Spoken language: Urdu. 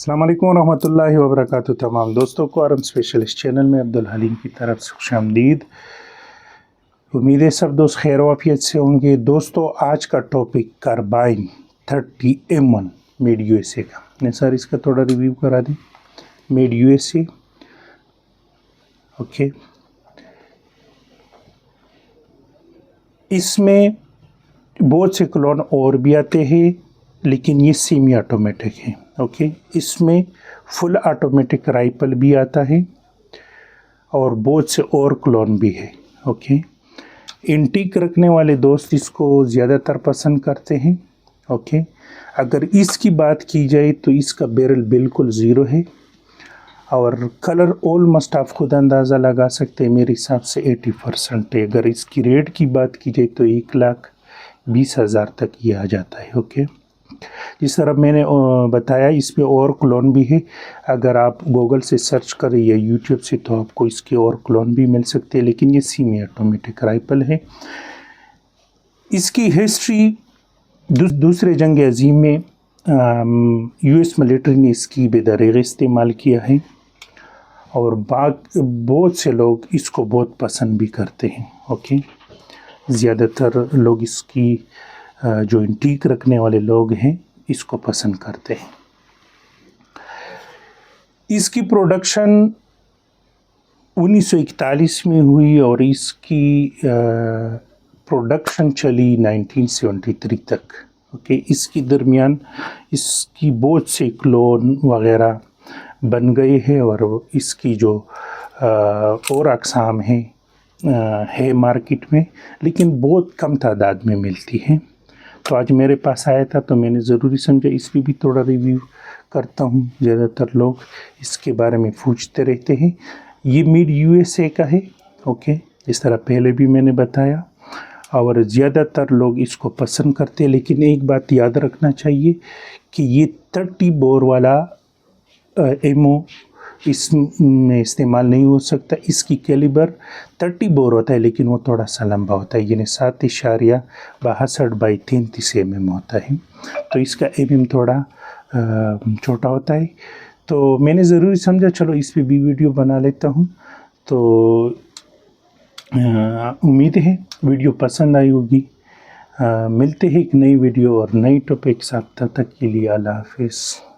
السلام علیکم ورحمۃ اللہ وبرکاتہ. تمام دوستوں کو عرب اسپیشلسٹ چینل میں عبدالحلیم کی طرف سے خوش آمدید. امید ہے سب دوست خیر و عافیت سے ہوں گے. دوستوں آج کا topic carbine 30M1 made U S A کا. میں سر اس کا تھوڑا ریویو کرا دیں. Made U S A okay. اس میں بہت سے کلون اور بھی آتے ہیں لیکن یہ سیمی آٹومیٹک ہے. اوکے اس میں فل آٹومیٹک رائفل بھی آتا ہے اور بہت سے اور کلون بھی ہے. اوکے انٹیک رکھنے والے دوست اس کو زیادہ تر پسند کرتے ہیں. اوکے اگر اس کی بات کی جائے تو اس کا بیرل بالکل زیرو ہے اور کلر آلموسٹ آپ خود اندازہ لگا سکتے ہیں. میرے حساب سے 80% ہے. اگر اس کی ریٹ کی بات کی جائے تو 1,20,000 تک یہ آ جاتا ہے. اوکے جس طرح میں نے بتایا اس پہ اور کلون بھی ہے. اگر آپ گوگل سے سرچ کریں یا یوٹیوب سے تو آپ کو اس کے اور کلون بھی مل سکتے ہیں لیکن یہ سیمی آٹومیٹک رائفل ہے. اس کی ہسٹری دوسرے جنگ عظیم میں یو ایس ملیٹری نے اس کی بے دریغ استعمال کیا ہے اور بہت سے لوگ اس کو بہت پسند بھی کرتے ہیں. اوکے زیادہ تر لوگ اس کی جو انٹیک رکھنے والے لوگ ہیں اس کو پسند کرتے ہیں. اس کی پروڈکشن 1941 میں ہوئی اور اس کی پروڈکشن چلی 1973 تک. اوکے اس کی درمیان اس کی بہت سے کلون وغیرہ بن گئے ہیں اور اس کی جو اور اقسام ہیں ہے مارکیٹ میں لیکن بہت کم تعداد میں ملتی ہیں. تو آج میرے پاس آیا تھا تو میں نے ضروری سمجھا اس پہ بھی تھوڑا ریویو کرتا ہوں. زیادہ تر لوگ اس کے بارے میں پوچھتے رہتے ہیں. یہ میڈ یو ایس اے کا ہے. اوکے اس طرح پہلے بھی میں نے بتایا اور زیادہ تر لوگ اس کو پسند کرتے ہیں لیکن ایک بات یاد رکھنا چاہیے کہ یہ 30 بور والا ایمو اس میں استعمال نہیں ہو سکتا. اس کی کیلیبر 30 بور ہوتا ہے لیکن وہ تھوڑا سا لمبا ہوتا ہے یعنی 7.62/33 mm ہوتا ہے. تو اس کا ایم تھوڑا چھوٹا ہوتا ہے. تو میں نے ضروری سمجھا چلو اس پہ بھی ویڈیو بنا لیتا ہوں. تو امید ہے ویڈیو پسند آئی ہوگی. ملتے ہیں ایک نئی ویڈیو اور نئی ٹاپک ساتھ. تب تک کے لیے اللہ حافظ.